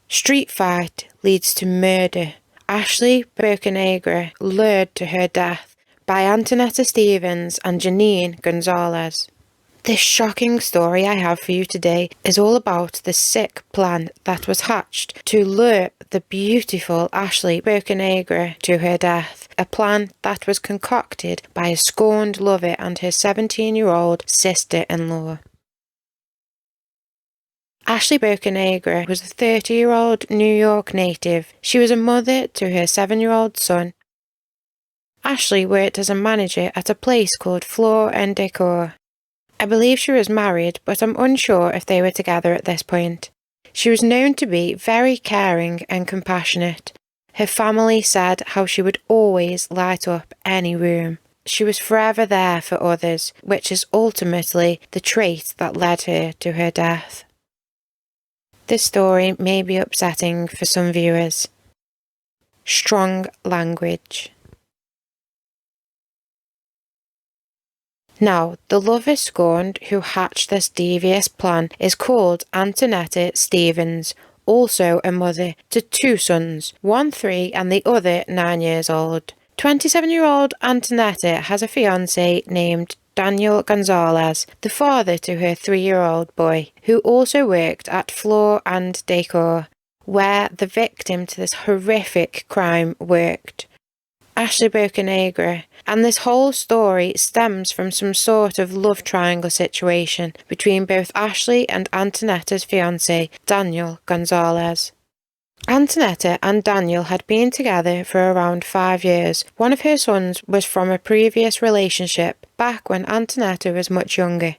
Street fight leads to murder. Ashley Bocanegra lured to her death by Antonetta Stevens and Janine Gonzalez. This shocking story I have for you today is all about the sick plan that was hatched to lure the beautiful Ashley Bocanegra to her death, a plan that was concocted by a scorned lover and her 17-year-old sister-in-law. Ashley Bocanegra was a 30-year-old New York native. She was a mother to her 7-year-old son. Ashley worked as a manager at a place called Floor and Decor. I believe she was married, but I'm unsure if they were together at this point. She was known to be very caring and compassionate. Her family said how she would always light up any room. She was forever there for others, which is ultimately the trait that led her to her death. This story may be upsetting for some viewers. Strong language. Now, the lover scorned who hatched this devious plan is called Antonetta Stevens, also a mother to 2 sons, one 3 and the other 9 years old. 27-year-old Antonetta has a fiancé named Daniel Gonzalez, the father to her 3-year-old boy, who also worked at Floor and Decor, where the victim to this horrific crime worked. Ashley Bocanegra, and this whole story stems from some sort of love triangle situation between both Ashley and Antonetta's fiancé, Daniel Gonzalez. Antonetta and Daniel had been together for around 5 years. One of her sons was from a previous relationship, back when Antonetta was much younger.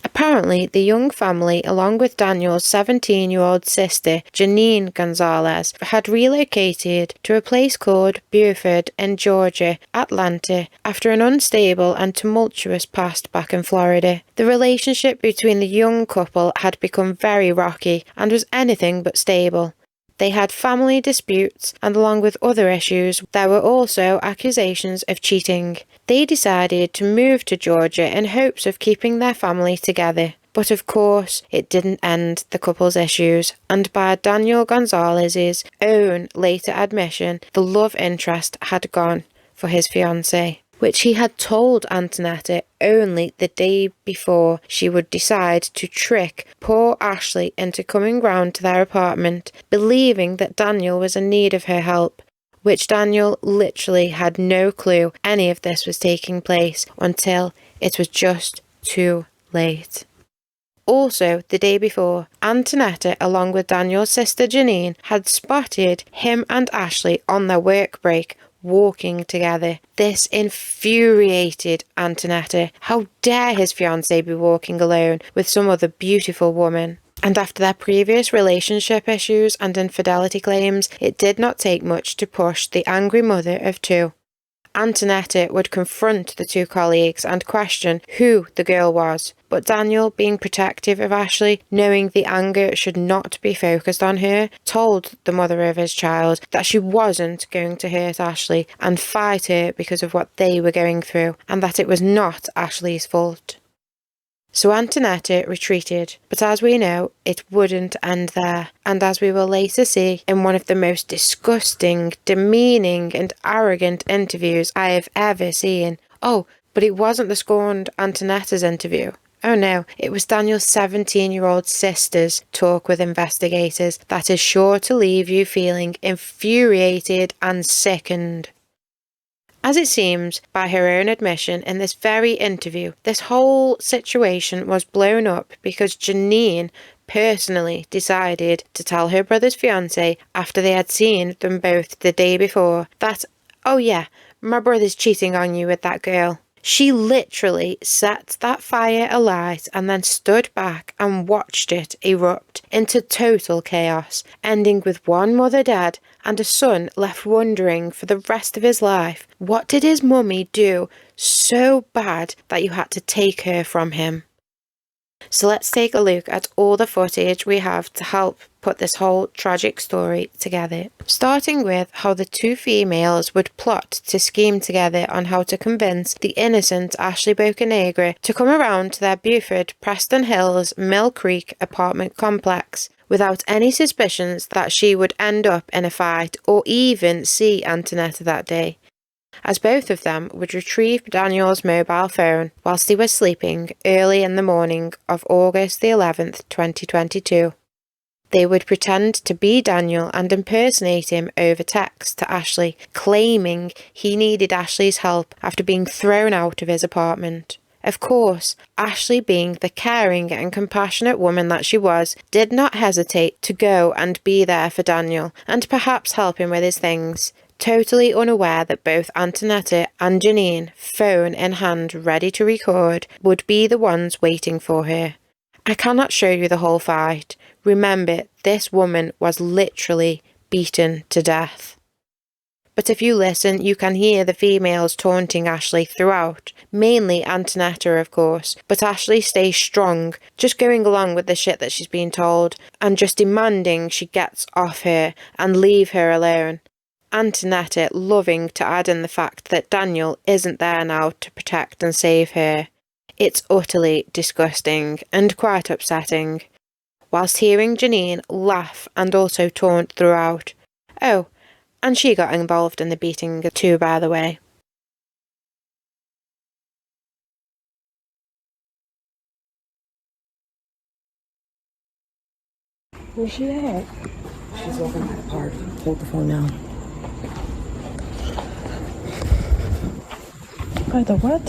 Apparently, the young family, along with Daniel's 17-year-old sister, Janine Gonzalez, had relocated to a place called Buford Georgia, Atlanta, after an unstable and tumultuous past back in Florida. The relationship between the young couple had become very rocky and was anything but stable. They had family disputes, and along with other issues, there were also accusations of cheating. They decided to move to Georgia in hopes of keeping their family together. But of course, it didn't end the couple's issues, and by Daniel Gonzalez's own later admission, the love interest had gone for his fiancée, which he had told Antonetta only the day before she would decide to trick poor Ashley into coming round to their apartment, believing that Daniel was in need of her help, which Daniel literally had no clue any of this was taking place until it was just too late. Also, the day before, Antonetta, along with Daniel's sister Janine, had spotted him and Ashley on their work break, walking together. This infuriated Antonetta. How dare his fiancée be walking alone with some other beautiful woman? And after their previous relationship issues and infidelity claims, it did not take much to push the angry mother of 2. Antonetta would confront the 2 colleagues and question who the girl was, but Daniel, being protective of Ashley, knowing the anger should not be focused on her, told the mother of his child that she wasn't going to hurt Ashley and fight her because of what they were going through, and that it was not Ashley's fault. So Antonetta retreated, but as we know, it wouldn't end there, and as we will later see in one of the most disgusting, demeaning and arrogant interviews I have ever seen. Oh, but it wasn't the scorned Antonetta's interview. Oh no, it was Daniel's 17-year-old sister's talk with investigators that is sure to leave you feeling infuriated and sickened. As it seems, by her own admission in this very interview, this whole situation was blown up because Janine personally decided to tell her brother's fiancé after they had seen them both the day before that, oh yeah, my brother's cheating on you with that girl. She literally set that fire alight and then stood back and watched it erupt into total chaos, ending with one mother dead and a son left wondering for the rest of his life, what did his mummy do so bad that you had to take her from him? So let's take a look at all the footage we have to help put this whole tragic story together. Starting with how the two females would plot to scheme together on how to convince the innocent Ashley Bocanegra to come around to their Buford, Preston Hills, Mill Creek apartment complex without any suspicions that she would end up in a fight or even see Antonetta that day, as both of them would retrieve Daniel's mobile phone whilst he was sleeping early in the morning of August the 11th, 2022. They would pretend to be Daniel and impersonate him over text to Ashley, claiming he needed Ashley's help after being thrown out of his apartment. Of course, Ashley, being the caring and compassionate woman that she was, did not hesitate to go and be there for Daniel and perhaps help him with his things, totally unaware that both Antonetta and Janine, phone in hand ready to record, would be the ones waiting for her. I cannot show you the whole fight. Remember, this woman was literally beaten to death. But if you listen, you can hear the females taunting Ashley throughout, mainly Antonetta of course, but Ashley stays strong, just going along with the shit that she's being told, and just demanding she gets off her and leave her alone. Antonetta loving to add in the fact that Daniel isn't there now to protect and save her. It's utterly disgusting and quite upsetting. Whilst hearing Janine laugh and also taunt throughout. Oh, and she got involved in the beating too, by the way. Where's she at? She's walking by the park. Hold the phone now. By the what?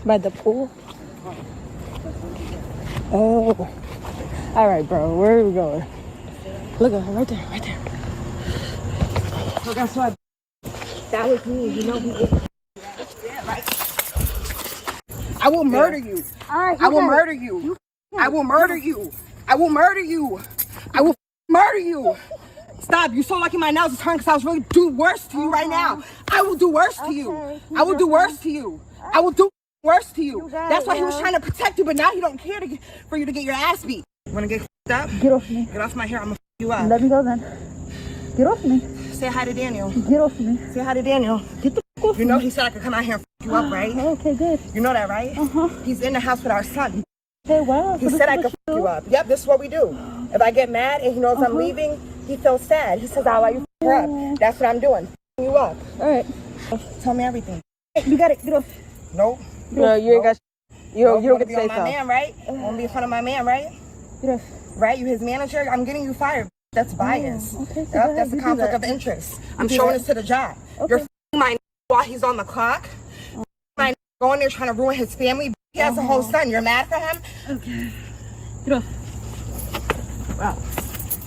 By the pool? Oh. Alright, bro. Where are we going? Look at her right there, right there. So guess what? That was me. You know who did it? I will murder you. Right, I will murder you. I will murder you. I will murder you. I will murder you. Stop. You're so lucky my nails are turned because I was really do worse to you right now. I will do worse to you. I will do worse to you. I will do worse to you. That's why he was trying to protect you, but now he don't care for you to get your ass beat. You want to get up? Get off me. Get off my hair. I'm going to you up. Let me go then. Get off me. Say hi to Daniel. Get off me. Say hi to Daniel. Get the f off me. You know he said I could come out here and f you up, right? Okay, good. You know that, right? Uh-huh. He's in the house with our son. Okay, wow. He said I could f you up. Yep, this is what we do. If I get mad and he knows I'm leaving, he feels sad. He says, I'll let you f her up. That's what I'm doing. F you up. All right. Tell me everything. You got it. Get off. Nope. No, you ain't got. You don't get to say so. My man, right? You want to be in front of my man, right? Get off. Right? You his manager. I'm getting you fired. That's bias. Okay, so yep, that's a conflict of interest. I'm showing this to the job. Okay. You're f***ing my while he's on the clock. My going there trying to ruin his family. He has a whole son. You're mad for him? Okay. Get off. Wow.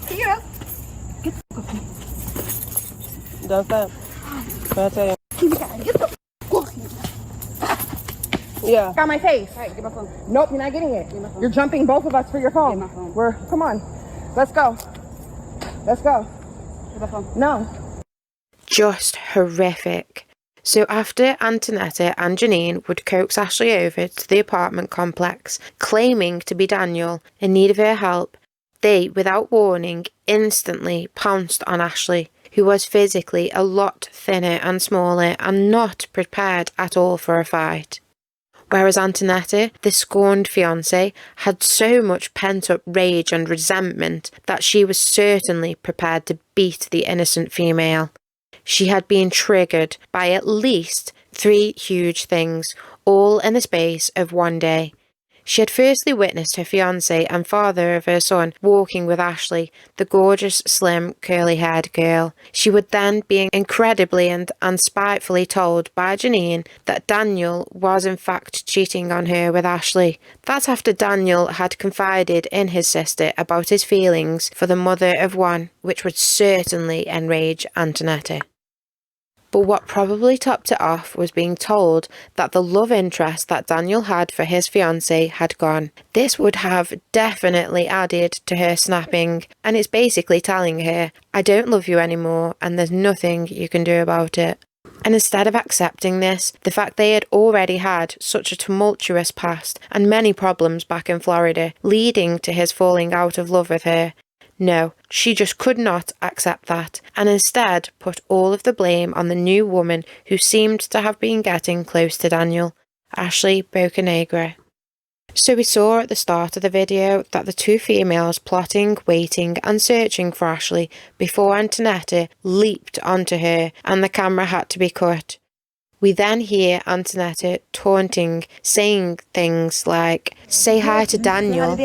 Get up. Get the f*** off me. That's that. That's it. Get the f*** off me. Yeah. Got my face. All right, get my phone. Nope, you're not getting it. You're jumping both of us for your phone. Get my phone. Come on. Let's go. Let's go. Get my phone. No. Just horrific. So after Antonetta and Janine would coax Ashley over to the apartment complex, claiming to be Daniel in need of her help, they, without warning, instantly pounced on Ashley, who was physically a lot thinner and smaller and not prepared at all for a fight. Whereas Antonetta, the scorned fiancé, had so much pent-up rage and resentment that she was certainly prepared to beat the innocent female. She had been triggered by at least 3 huge things, all in the space of one day. She had firstly witnessed her fiancé and father of her son walking with Ashley, the gorgeous, slim, curly-haired girl. She would then be incredibly and spitefully told by Janine that Daniel was in fact cheating on her with Ashley. That's after Daniel had confided in his sister about his feelings for the mother of one, which would certainly enrage Antonetta. But what probably topped it off was being told that the love interest that Daniel had for his fiancée had gone. This would have definitely added to her snapping, and it's basically telling her, I don't love you anymore and there's nothing you can do about it. And instead of accepting this, the fact they had already had such a tumultuous past and many problems back in Florida, leading to his falling out of love with her, no, she just could not accept that, and instead put all of the blame on the new woman who seemed to have been getting close to Daniel, Ashley Bocanegra. So we saw at the start of the video that the two females plotting, waiting and searching for Ashley before Antonetta leaped onto her and the camera had to be cut. We then hear Antonetta taunting, saying things like, "Say hi to Daniel.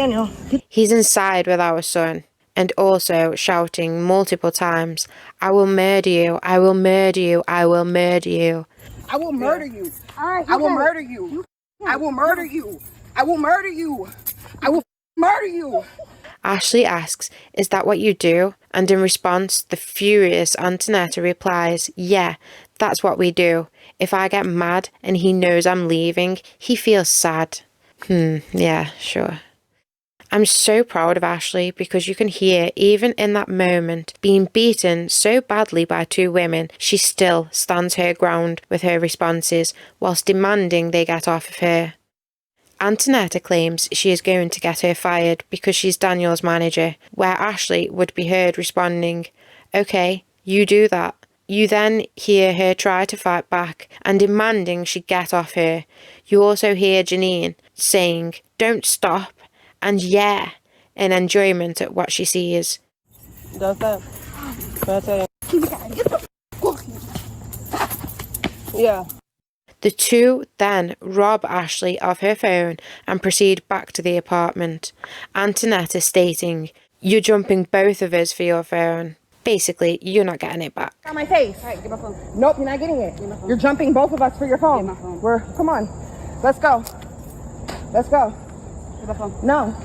He's inside with our son." And also shouting multiple times, "I will murder you, I will murder you, I will murder you." I will murder you. I will murder you. I will murder you. I will murder you. I will murder you. Ashley asks, "Is that what you do?" And in response, the furious Antonetta replies, "Yeah, that's what we do. If I get mad and he knows I'm leaving, he feels sad." Yeah, sure. I'm so proud of Ashley because you can hear, even in that moment, being beaten so badly by two women, she still stands her ground with her responses whilst demanding they get off of her. Antonetta claims she is going to get her fired because she's Daniel's manager, where Ashley would be heard responding, "Okay, you do that." You then hear her try to fight back and demanding she get off her. You also hear Janine saying, "Don't stop," and "yeah," in enjoyment at what she sees. That's it. That's it. Yeah. The two then rob Ashley of her phone and proceed back to the apartment. Antonetta stating, "You're jumping both of us for your phone. Basically, you're not getting it back." On my face. All right, get my phone. Nope, you're not getting it. You're jumping both of us for your phone. Get my phone. Come on. Let's go. Let's go. Get my phone. No.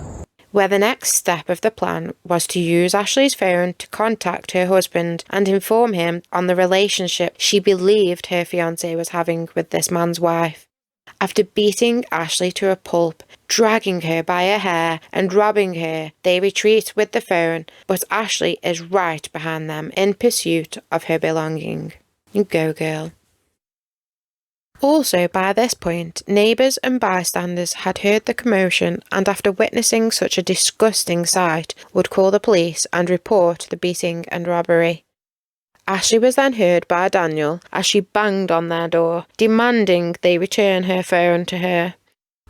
Where the next step of the plan was to use Ashley's phone to contact her husband and inform him on the relationship she believed her fiancé was having with this man's wife. After beating Ashley to a pulp, dragging her by her hair and robbing her, they retreat with the phone, but Ashley is right behind them in pursuit of her belonging. You go, girl. Also, by this point, neighbours and bystanders had heard the commotion and after witnessing such a disgusting sight, would call the police and report the beating and robbery. Ashley was then heard by Daniel as she banged on their door, demanding they return her phone to her.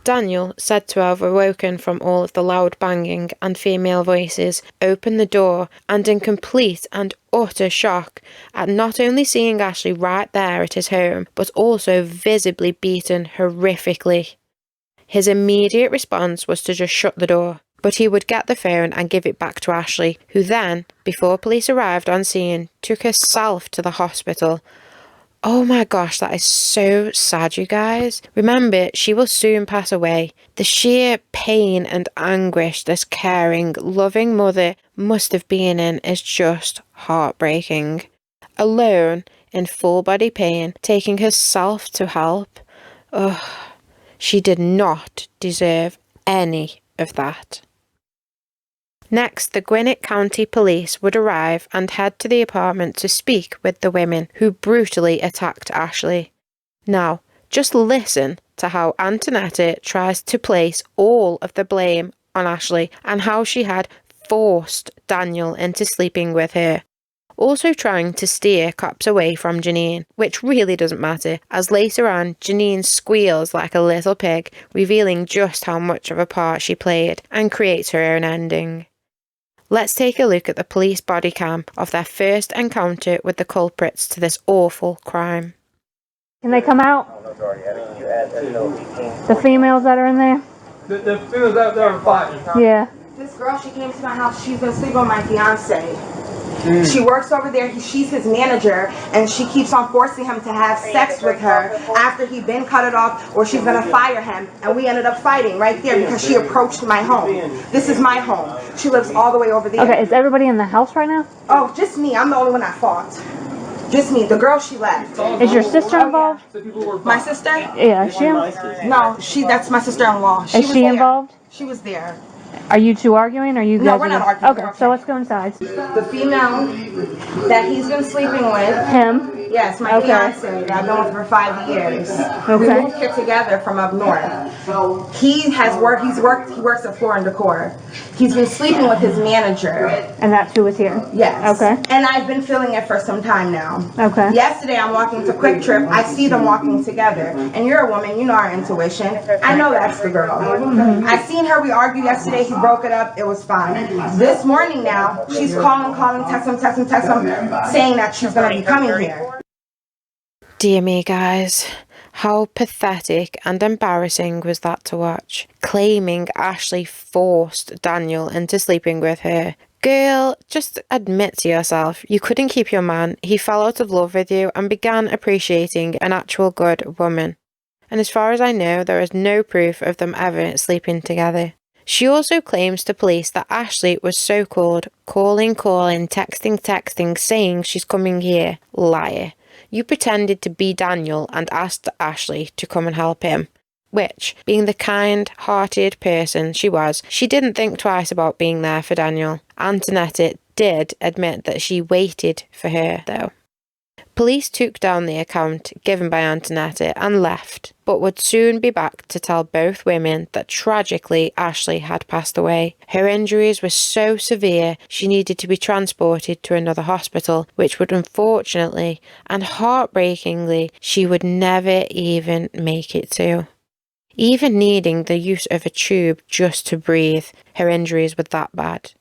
Daniel, said to have awoken from all of the loud banging and female voices, opened the door and in complete and utter shock at not only seeing Ashley right there at his home, but also visibly beaten horrifically. His immediate response was to just shut the door, but he would get the phone and give it back to Ashley, who then, before police arrived on scene, took herself to the hospital. Oh my gosh, that is so sad, you guys. Remember, she will soon pass away. The sheer pain and anguish this caring, loving mother must have been in is just heartbreaking. Alone, in full body pain, taking herself to help. Ugh, she did not deserve any of that. Next, the Gwinnett County Police would arrive and head to the apartment to speak with the women who brutally attacked Ashley. Now, just listen to how Antonetta tries to place all of the blame on Ashley and how she had forced Daniel into sleeping with her. Also trying to steer cops away from Janine, which really doesn't matter, as later on Janine squeals like a little pig, revealing just how much of a part she played and creates her own ending. Let's take a look at the police body cam of their first encounter with the culprits to this awful crime. Can they come out? The females that are in there? The females out there are fighting. Yeah. This girl, she came to my house. She's gonna sleep on my fiance. She works over there. She's his manager, and she keeps on forcing him to have sex with her after he been cut it off, or she's gonna fire him. And we ended up fighting right there because she approached my home. This is my home. She lives all the way over there. Okay, is everybody in the house right now? Oh, just me. I'm the only one that fought. Just me. The girl, she left. Is your sister involved? My sister? Yeah, is she? No, that's my sister-in-law. Is she involved? She was there. Are you two arguing? Or you guys? No, we're not arguing. Okay, so let's go inside. The female that he's been sleeping with. Him. Yes, my fiance that I've been with for 5 years. We moved here together from up north. He works at Floor and Decor. He's been sleeping with his manager. And that's who was here? Yes. Okay. And I've been feeling it for some time now. Okay. Yesterday I'm walking to Quick Trip. I see them walking together. And you're a woman, you know our intuition. I know that's the girl. I seen her, we argued yesterday, he broke it up, it was fine. This morning now, she's calling, text him, saying that she's gonna be coming here. Dear me, guys. How pathetic and embarrassing was that to watch? Claiming Ashley forced Daniel into sleeping with her. Girl, just admit to yourself, you couldn't keep your man, he fell out of love with you and began appreciating an actual good woman. And as far as I know, there is no proof of them ever sleeping together. She also claims to police that Ashley was so-called calling, texting, saying she's coming here. Liar. You pretended to be Daniel and asked Ashley to come and help him. Which, being the kind-hearted person she was, she didn't think twice about being there for Daniel. Antonetta did admit that she waited for her, though. Police took down the account given by Antonetta and left, but would soon be back to tell both women that tragically Ashley had passed away. Her injuries were so severe she needed to be transported to another hospital, which would unfortunately and heartbreakingly she would never even make it to. Even needing the use of a tube just to breathe, her injuries were that bad.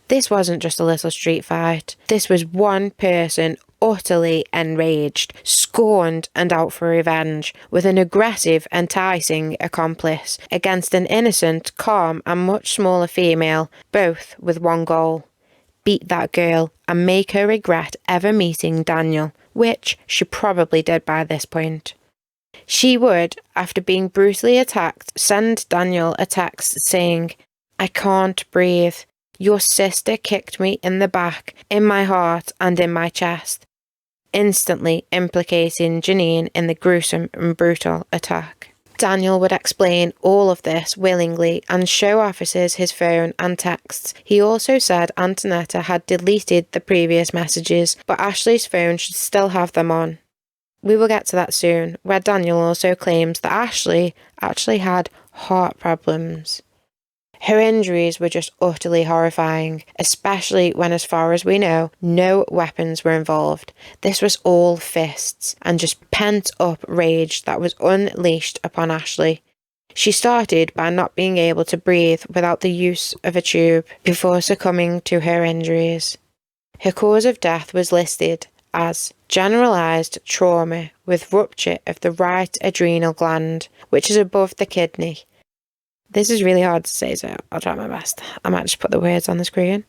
This wasn't just a little street fight. This was one person utterly enraged, scorned and out for revenge, with an aggressive, enticing accomplice against an innocent, calm and much smaller female, both with one goal: beat that girl and make her regret ever meeting Daniel, which she probably did by this point. She would, after being brutally attacked, send Daniel a text saying, "I can't breathe. Your sister kicked me in the back, in my heart and in my chest," instantly implicating Janine in the gruesome and brutal attack. Daniel would explain all of this willingly and show officers his phone and texts. He also said Antonetta had deleted the previous messages, but Ashley's phone should still have them on. We will get to that soon, where Daniel also claims that Ashley actually had heart problems. Her injuries were just utterly horrifying, especially when, as far as we know, no weapons were involved. This was all fists and just pent-up rage that was unleashed upon Ashley. She started by not being able to breathe without the use of a tube before succumbing to her injuries. Her cause of death was listed as generalized trauma with rupture of the right adrenal gland, which is above the kidney. This is really hard to say, so I'll try my best. I might just put the words on the screen.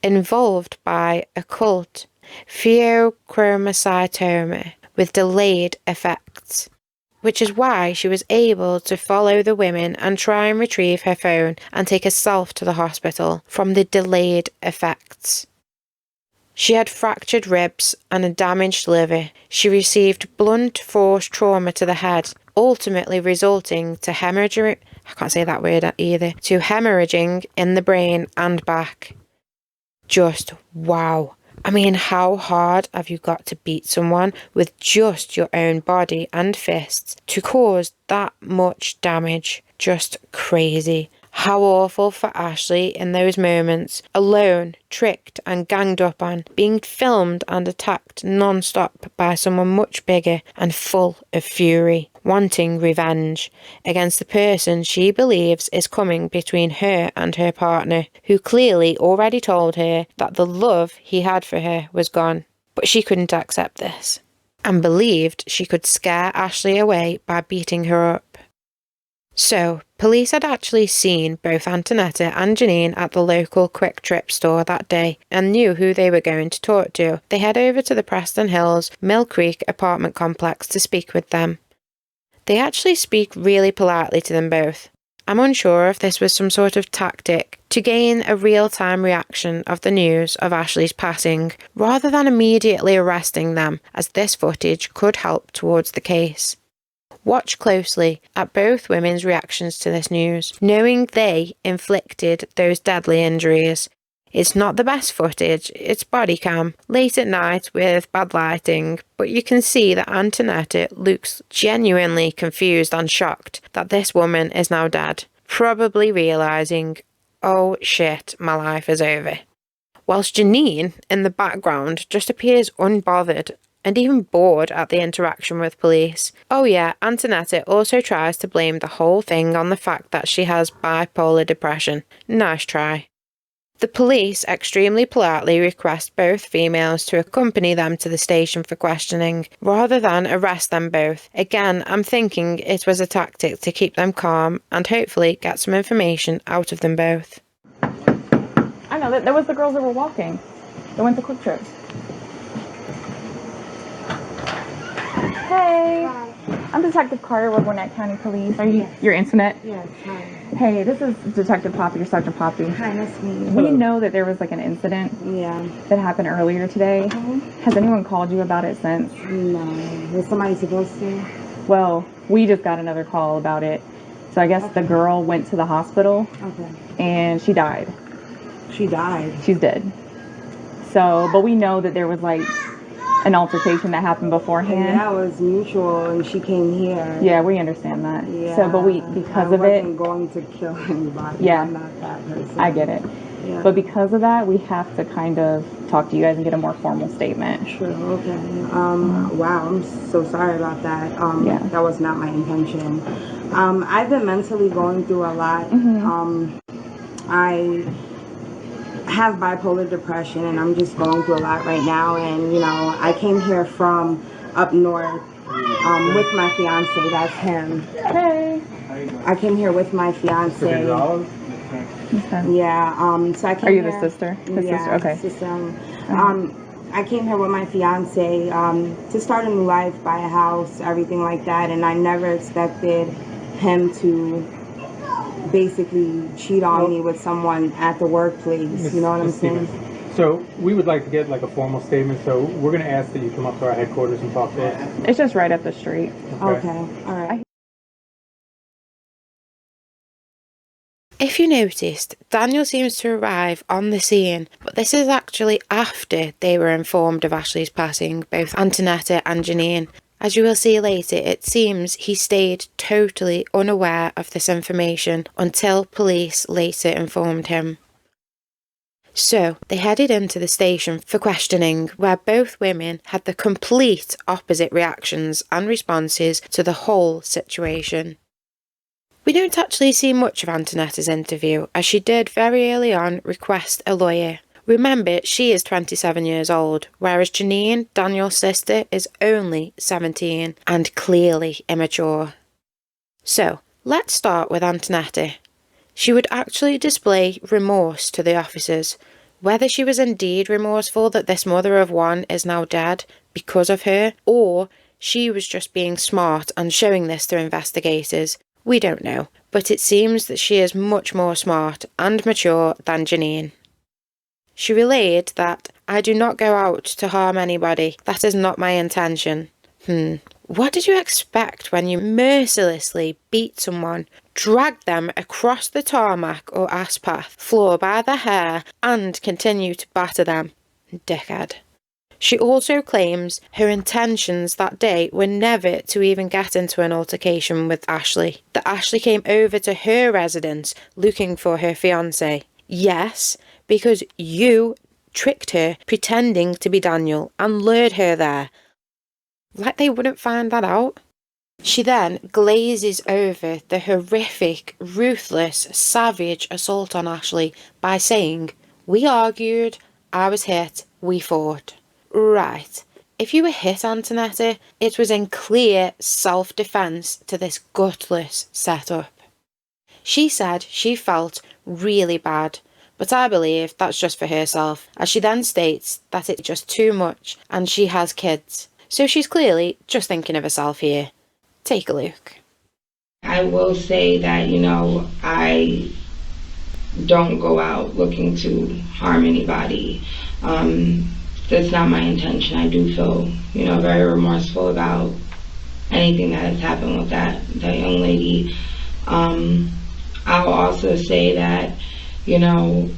Involved by occult pheochromocytoma with delayed effects, which is why she was able to follow the women and try and retrieve her phone and take herself to the hospital from the delayed effects. She had fractured ribs and a damaged liver. She received blunt force trauma to the head, ultimately resulting to hemorrhaging in the brain and back. Just wow. I mean, how hard have you got to beat someone with just your own body and fists to cause that much damage? Just crazy. How awful for Ashley in those moments, alone, tricked and ganged up on, being filmed and attacked non-stop by someone much bigger and full of fury, wanting revenge against the person she believes is coming between her and her partner, who clearly already told her that the love he had for her was gone. But she couldn't accept this, and believed she could scare Ashley away by beating her up. So, police had actually seen both Antonetta and Janine at the local Quick Trip store that day and knew who they were going to talk to. They head over to the Preston Hills Mill Creek apartment complex to speak with them. They actually speak really politely to them both. I'm unsure if this was some sort of tactic to gain a real-time reaction of the news of Ashley's passing, rather than immediately arresting them, as this footage could help towards the case. Watch closely at both women's reactions to this news, knowing they inflicted those deadly injuries. It's not the best footage, it's body cam, late at night with bad lighting, but you can see that Antonetta looks genuinely confused and shocked that this woman is now dead, probably realising, oh shit, my life is over. Whilst Janine, in the background, just appears unbothered and even bored at the interaction with police. Oh yeah, Antonetta also tries to blame the whole thing on the fact that she has bipolar depression. Nice try. The police extremely politely request both females to accompany them to the station for questioning, rather than arrest them both. Again, I'm thinking it was a tactic to keep them calm and hopefully get some information out of them both. I know, that was the girls that were walking. They went to Quick Trip. Hey! Hi. I'm Detective Carter with Gwinnett County Police. Are you your internet? Yes, hi. Hey, this is Detective Poppy or Sergeant Poppy. Hi, nice to meet you. We know that there was like an incident that happened earlier today. Has anyone called you about it since? No. Was somebody supposed to? Well, we just got another call about it. So I guess the girl went to the hospital and she died. She died? She's dead. So, but we know that there was like an altercation that happened beforehand. And that was mutual, and she came here. Yeah, we understand that. Yeah. So, but because of it, I wasn't going to kill anybody. Yeah. I'm not that person. I get it. Yeah. But because of that, we have to kind of talk to you guys and get a more formal statement. Sure, okay. Wow, I'm so sorry about that. That was not my intention. I've been mentally going through a lot. I have bipolar depression, and I'm just going through a lot right now. And you know, I came here from up north with my fiance. That's him. Hey. I came here with my fiance. Okay. Yeah. So I came. Are you here, the sister? His yeah, sister. Okay. Sister. I came here with my fiance to start a new life, buy a house, everything like that, and I never expected him to basically cheat on me with someone at the workplace. You know what I'm saying? So we would like to get like a formal statement. So we're going to ask that you come up to our headquarters and talk to us. It's just right up the street. Okay. All right. If you noticed, Daniel seems to arrive on the scene, but this is actually after they were informed of Ashley's passing, both Antonetta and Janine. As you will see later, it seems he stayed totally unaware of this information until police later informed him. So, they headed into the station for questioning, where both women had the complete opposite reactions and responses to the whole situation. We don't actually see much of Antonetta's interview, as she did very early on request a lawyer. Remember, she is 27 years old, whereas Janine, Daniel's sister, is only 17 and clearly immature. So, let's start with Antonetta. She would actually display remorse to the officers, whether she was indeed remorseful that this mother of one is now dead because of her, or she was just being smart and showing this to investigators. We don't know, but it seems that she is much more smart and mature than Janine. She relayed that, "I do not go out to harm anybody. That is not my intention." What did you expect when you mercilessly beat someone, drag them across the tarmac or aspath floor by the hair, and continue to batter them? Dickhead. She also claims her intentions that day were never to even get into an altercation with Ashley. That Ashley came over to her residence looking for her fiancé. Yes, because you tricked her pretending to be Daniel and lured her there. Like they wouldn't find that out. She then glazes over the horrific, ruthless, savage assault on Ashley by saying, "We argued, I was hit, we fought." Right. If you were hit, Antonetta, it was in clear self-defence to this gutless setup. She said she felt really bad, but I believe that's just for herself, as she then states that it's just too much and she has kids. So she's clearly just thinking of herself here. Take a look. I will say that, you know, I don't go out looking to harm anybody. That's not my intention. I do feel, you know, very remorseful about anything that has happened with that young lady. I'll also say that, you know,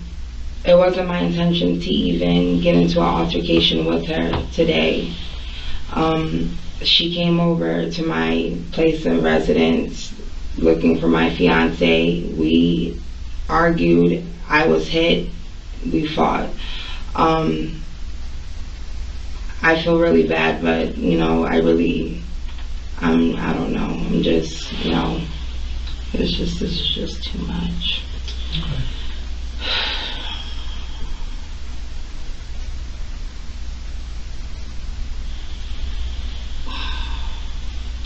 it wasn't my intention to even get into an altercation with her today. She came over to my place of residence looking for my fiance. We argued. I was hit. We fought. I feel really bad, but you know, I don't know. I'm just, you know, this is just too much. Okay.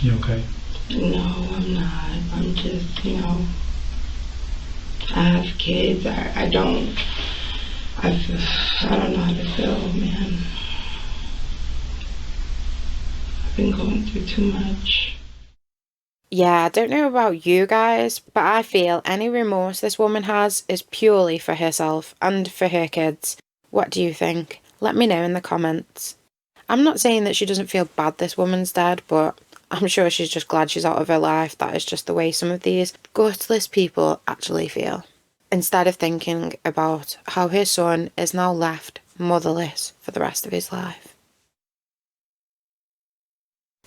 You okay? No, I'm not. I'm just, you know, I have kids. I don't know how to feel, man. I've been going through too much. Yeah, I don't know about you guys, but I feel any remorse this woman has is purely for herself and for her kids. What do you think? Let me know in the comments. I'm not saying that she doesn't feel bad this woman's dead, but I'm sure she's just glad she's out of her life. That is just the way some of these gutless people actually feel. Instead of thinking about how her son is now left motherless for the rest of his life.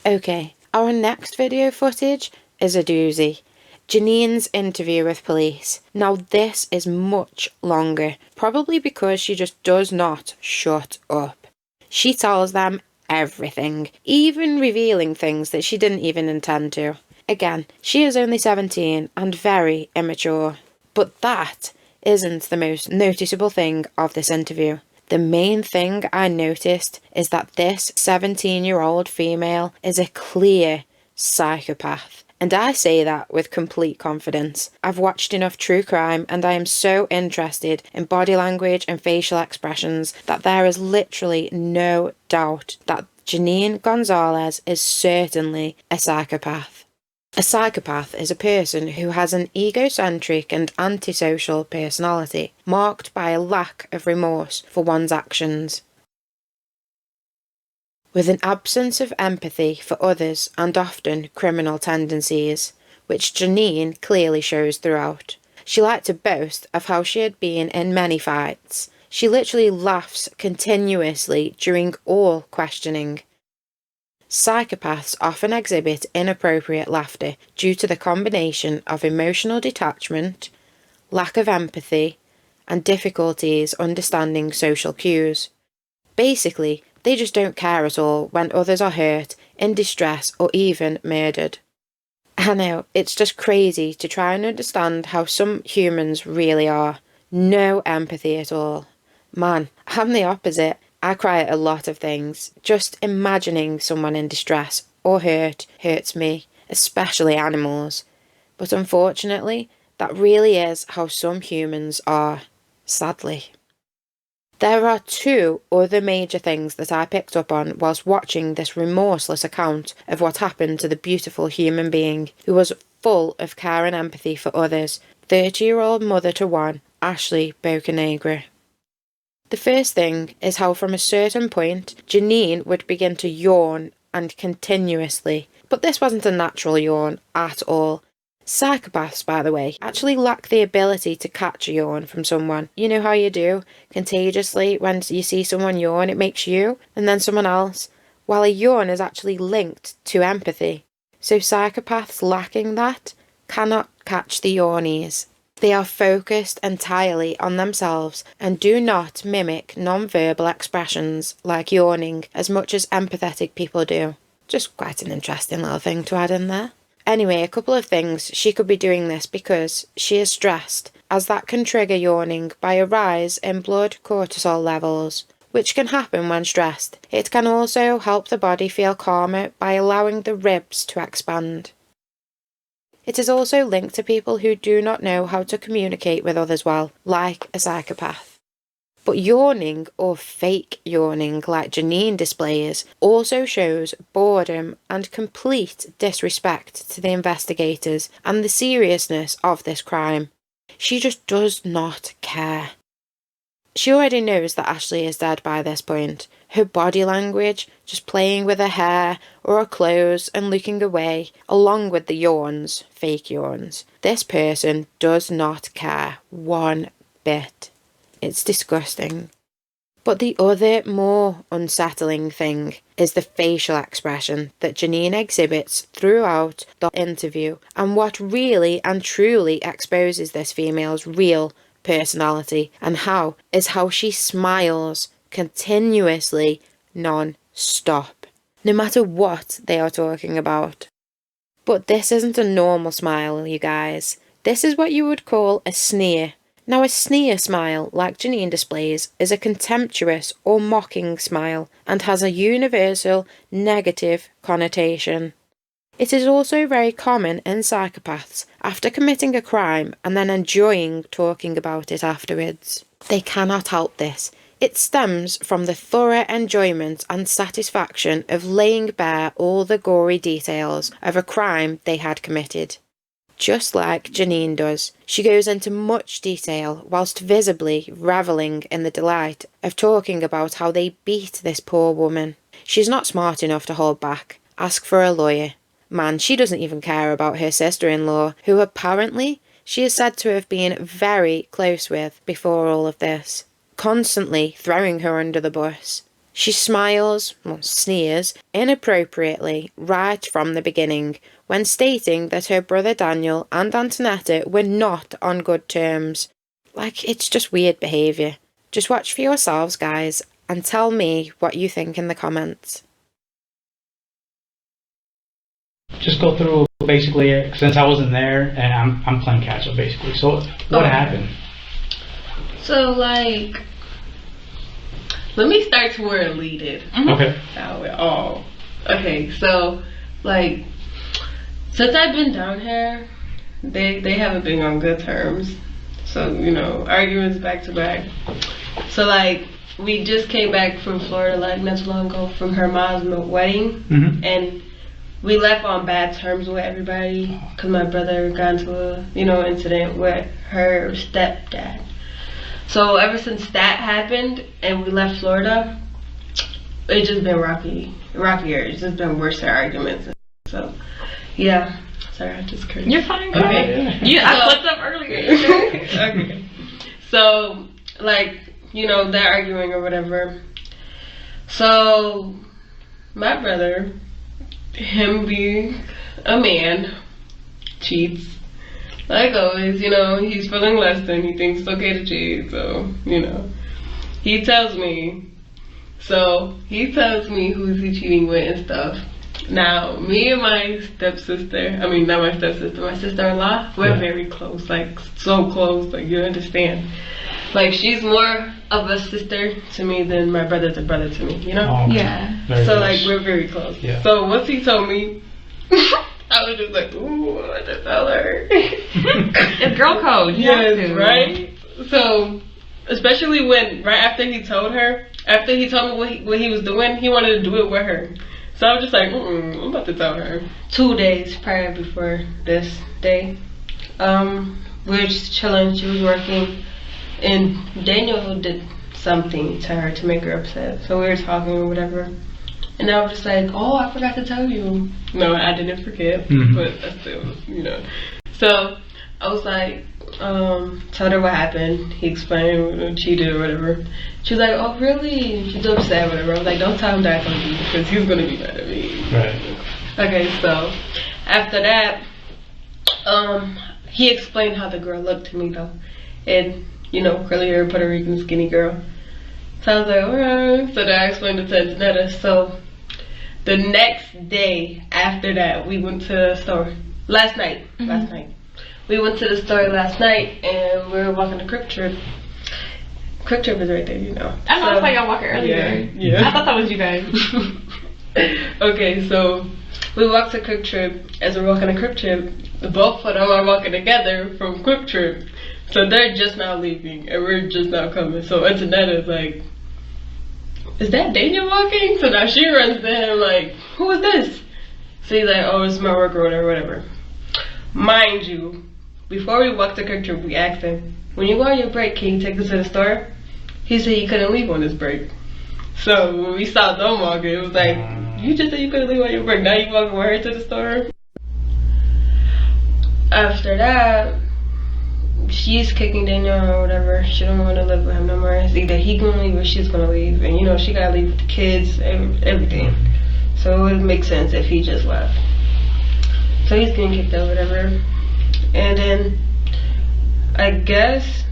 Okay, our next video footage is a doozy. Janine's interview with police. Now this is much longer, probably because she just does not shut up. She tells them everything, even revealing things that she didn't even intend to. Again, she is only 17 and very immature. But that isn't the most noticeable thing of this interview. The main thing I noticed is that this 17-year-old female is a clear psychopath. And I say that with complete confidence. I've watched enough true crime and I am so interested in body language and facial expressions that there is literally no doubt that Janine Gonzalez is certainly a psychopath. A psychopath is a person who has an egocentric and antisocial personality, marked by a lack of remorse for one's actions. With an absence of empathy for others and often criminal tendencies, which Janine clearly shows throughout. She liked to boast of how she had been in many fights. She literally laughs continuously during all questioning. Psychopaths often exhibit inappropriate laughter due to the combination of emotional detachment, lack of empathy, and difficulties understanding social cues. Basically, they just don't care at all when others are hurt, in distress, or even murdered. I know, it's just crazy to try and understand how some humans really are. No empathy at all. Man, I'm the opposite. I cry at a lot of things. Just imagining someone in distress or hurt hurts me, especially animals. But unfortunately, that really is how some humans are, sadly. There are two other major things that I picked up on whilst watching this remorseless account of what happened to the beautiful human being who was full of care and empathy for others, 30-year-old mother to one, Ashley Bocanegra. The first thing is how from a certain point, Janine would begin to yawn and continuously, but this wasn't a natural yawn at all. Psychopaths, by the way, actually lack the ability to catch a yawn from someone. You know how you do? Contagiously, when you see someone yawn, it makes you, and then someone else. While a yawn is actually linked to empathy. So psychopaths lacking that cannot catch the yawnies. They are focused entirely on themselves and do not mimic non-verbal expressions like yawning as much as empathetic people do. Just quite an interesting little thing to add in there. Anyway, a couple of things. She could be doing this because she is stressed, as that can trigger yawning by a rise in blood cortisol levels, which can happen when stressed. It can also help the body feel calmer by allowing the ribs to expand. It is also linked to people who do not know how to communicate with others well, like a psychopath. But yawning, or fake yawning like Janine displays, also shows boredom and complete disrespect to the investigators and the seriousness of this crime. She just does not care. She already knows that Ashley is dead by this point. Her body language, just playing with her hair or her clothes and looking away, along with the yawns, fake yawns. This person does not care one bit. It's disgusting. But the other, more unsettling thing is the facial expression that Janine exhibits throughout the interview, and what really and truly exposes this female's real personality and how she smiles continuously, non-stop, no matter what they are talking about. But this isn't a normal smile, you guys. This is what you would call a sneer. Now, a sneer smile, like Janine displays, is a contemptuous or mocking smile and has a universal negative connotation. It is also very common in psychopaths after committing a crime and then enjoying talking about it afterwards. They cannot help this. It stems from the thorough enjoyment and satisfaction of laying bare all the gory details of a crime they had committed. Just like Janine does, she goes into much detail whilst visibly revelling in the delight of talking about how they beat this poor woman. She's not smart enough to hold back. Ask for a lawyer. Man, she doesn't even care about her sister-in-law, who apparently she is said to have been very close with before all of this, constantly throwing her under the bus. She smiles, or sneers, inappropriately right from the beginning, when stating that her brother Daniel and Antonetta were not on good terms. Like, it's just weird behaviour. Just watch for yourselves, guys, and tell me what you think in the comments. Just go through basically, since I wasn't there, and I'm playing catch up basically. So what happened? So like, let me start to where it leaded. Okay. Okay, so like, since I've been down here, they haven't been on good terms. So, you know, arguments back to back. So like, we just came back from Florida like not too long ago from her mom's wedding, and we left on bad terms with everybody because my brother got into a, incident with her stepdad. So ever since that happened and we left Florida, it's just been rockier. It's just been worse arguments. So, yeah. Sorry, I just cursed. You're fine. Go ahead. I flipped up earlier. Okay. So, like, they're arguing or whatever. So, my brother, him being a man, cheats. Like always, he's feeling less than, he thinks it's okay to cheat, so, he tells me. So, he tells me who's he cheating with and stuff. Now, me and my stepsister, not my stepsister, my sister-in-law, we're very close, like, so close, like, you understand. Like, she's more of a sister to me than my brother's a brother to me, Oh, okay. Yeah. Very so, close. like, we're very close. Yeah. So, once he told me, I was just like, ooh, what to tell her? It's girl code. Yes, right? So, especially when, right after he told me what he was doing, he wanted to do it with her. So I was just like, I'm about to tell her. 2 days prior before this day, we were just chilling, she was working, and Daniel did something to her to make her upset. So we were talking or whatever. And I was just like, oh, I forgot to tell you. No, I didn't forget, but I still, So I was like, told her what happened. He explained, cheated or whatever. She was like, oh, really? She's upset or whatever. I was like, don't tell him that I told you, because he's going to be mad at me. Right. Okay, so after that, he explained how the girl looked to me, though. And, curly hair, Puerto Rican, skinny girl. So I was like, alright. So then I explained it to Antonetta. So the next day after that, we went to the store. Last night. We went to the store last night, and we were walking to Quick Trip. Quick Trip is right there, I know, I saw y'all walking earlier. Yeah. I thought that was you guys. Okay, so we walked to Quick Trip. As we're walking to Quick Trip, both of them are walking together from Quick Trip. So they're just now leaving, and we're just now coming. So Antonetta's like, is that Daniel walking? So now she runs to him like, who is this? So he's like, oh, it's my worker or whatever. Mind you, before we walked to Quick Trip, we asked him, when you go on your break, can you take us to the store? He said he couldn't leave on his break. So when we saw them walking, it was like, you just said you couldn't leave on your break, now you walking with her to the store? After that, she's kicking Daniel or whatever. She don't want to live with him no more. It's either he gonna leave or she's gonna leave, and you know she gotta leave with the kids, everything. So it would make sense if he just left. So he's getting kicked out, whatever. And then I guess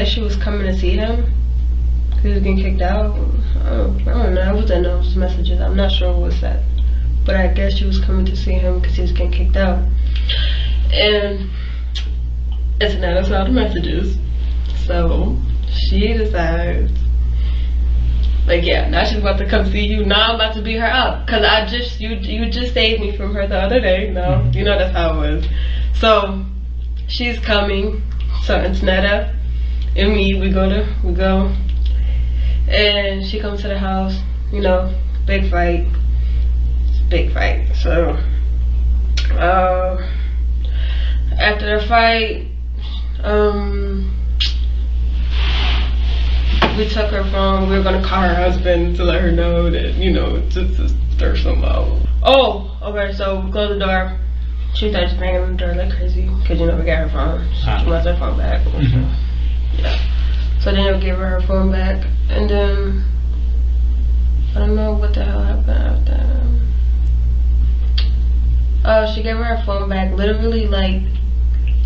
she was coming to see him. He was getting kicked out. I don't know. I wasn't in those messages. I'm not sure what was said, but I guess she was coming to see him because he was getting kicked out. And Antonetta saw the messages, so she decides, like, yeah, now she's about to come see you. Now I'm about to beat her up because you just saved me from her the other day. No, you know that's how it was. So she's coming. So Antonetta and me, we go, and she comes to the house. You know, big fight. So after the fight, we took her phone. We were gonna call her husband to let her know that, you know, to stir some out. Oh, okay, so we closed the door. She started banging on the door like crazy because, you know, we got her phone. She wants her phone back. Yeah. So then we gave her phone back, and then I don't know what the hell happened after. Oh, she gave her phone back. Literally, like,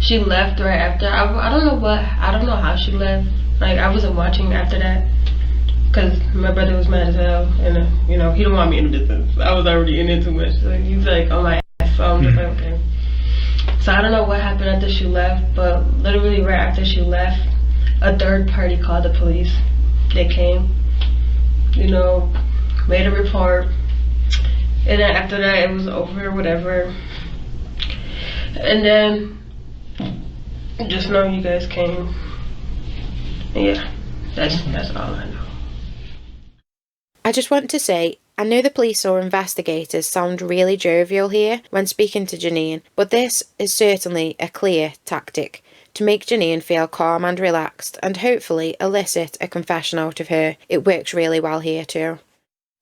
she left right after. I don't know how she left. Like, I wasn't watching after that because my brother was mad as hell, and you know, he didn't want me in the business. I was already in it too much. So he's like, oh my ass. So I'm just like, okay. So I don't know what happened after she left, but literally right after she left, a third party called the police. They came, you know, made a report, and then after that it was over, whatever. And then just know you guys came. Yeah, that's all I know. I just want to say, I know the police or investigators sound really jovial here when speaking to Janine, but this is certainly a clear tactic to make Janine feel calm and relaxed and hopefully elicit a confession out of her. It works really well here too.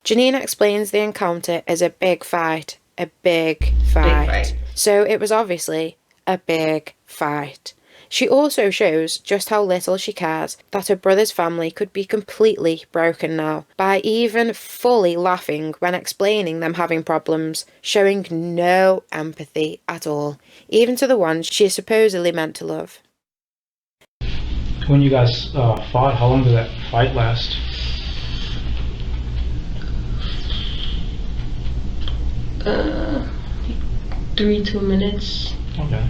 Janine explains the encounter as a big fight. A big fight. So it was obviously a big fight. She also shows just how little she cares that her brother's family could be completely broken now by even fully laughing when explaining them having problems, showing no empathy at all, even to the ones she is supposedly meant to love. When you guys fought, how long did that fight last? 2 minutes. Okay.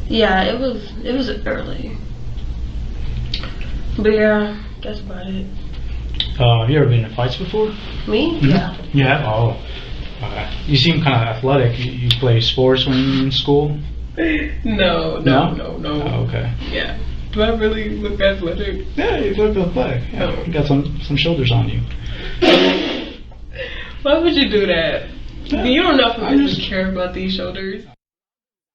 Yeah, it was early. But yeah, that's about it. Have you ever been in fights before? Me? Mm-hmm. Yeah. Yeah? Oh. Okay. You seem kind of athletic. You play sports when you're in school? No. Oh, okay. Yeah. Do I really look athletic? Yeah, you look athletic. Yeah. Oh. You got some shoulders on you. Why would you do that? Yeah. You don't know if I really care about these shoulders.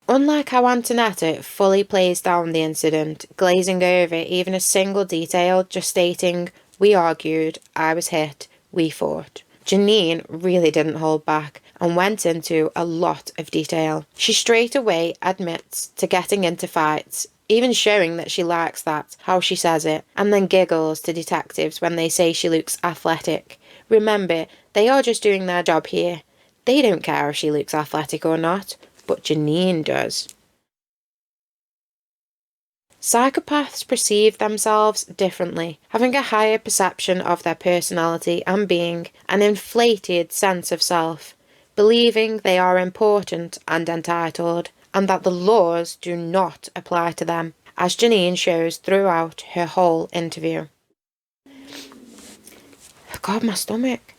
Unlike how Antonetta fully plays down the incident, glazing over even a single detail, just stating, we argued, I was hit, we fought. Janine really didn't hold back and went into a lot of detail. She straight away admits to getting into fights, even showing that she likes that, how she says it, and then giggles to detectives when they say she looks athletic. Remember, they are just doing their job here. They don't care if she looks athletic or not. But Janine does. Psychopaths perceive themselves differently, having a higher perception of their personality and being, an inflated sense of self, believing they are important and entitled, and that the laws do not apply to them, as Janine shows throughout her whole interview. God, my stomach.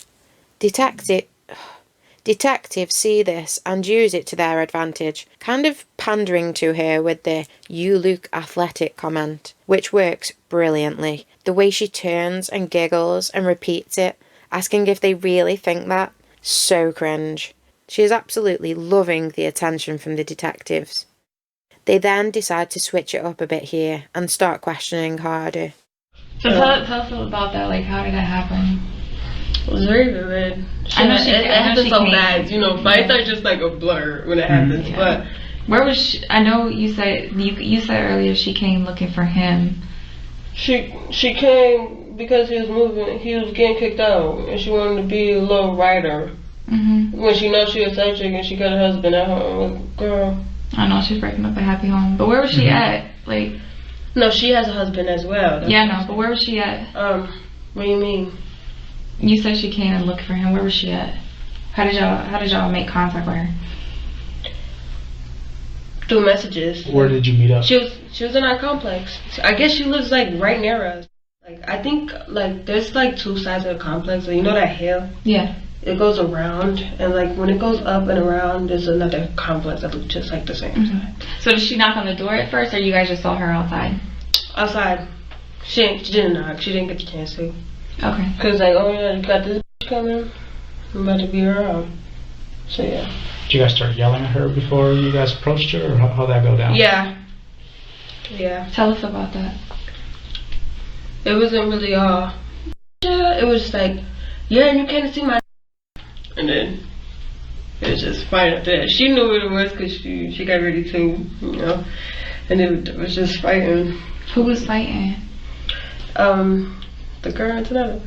Detectives see this and use it to their advantage, kind of pandering to her with the "you look athletic" comment, which works brilliantly. The way she turns and giggles and repeats it, asking if they really think that, so cringe. She is absolutely loving the attention from the detectives. They then decide to switch it up a bit here and start questioning harder. So tell us about that, like how did that happen? It was very vivid. I know she it happens so came. fast. You know, fights are just like a blur when it happens. But Where was she? I know you said you said earlier she came looking for him. She came because he was moving. He was getting kicked out, and she wanted to be a little writer. When she knows she a side chick and she got a husband at home, like, girl. I know she's breaking up a happy home, but where was she at? Like, no, she has a husband as well. Yeah, no, but where was she at? What do you mean? You said she came and looked for him. Where was she at? How did y'all make contact with her? Through messages. Where did you meet up? She was in our complex. I guess she lives like right near us. Like I think like there's like two sides of the complex. So you know that hill? Yeah. It goes around, and like when it goes up and around, there's another complex that looks just like the same side. So did she knock on the door at first, or you guys just saw her outside? Outside. She didn't knock. She didn't get the chance to. Okay. Cause like, oh yeah, you got this coming. I'm about to be around. So yeah. Did you guys start yelling at her before you guys approached her, or how'd that go down? Yeah. Yeah. Tell us about that. It wasn't really all. Yeah, it was just like, yeah, and you can't see my. And then it was just fine after that. She knew what it was because she got ready to, you know. And it was just fighting. Who was fighting? The girl Antonetta.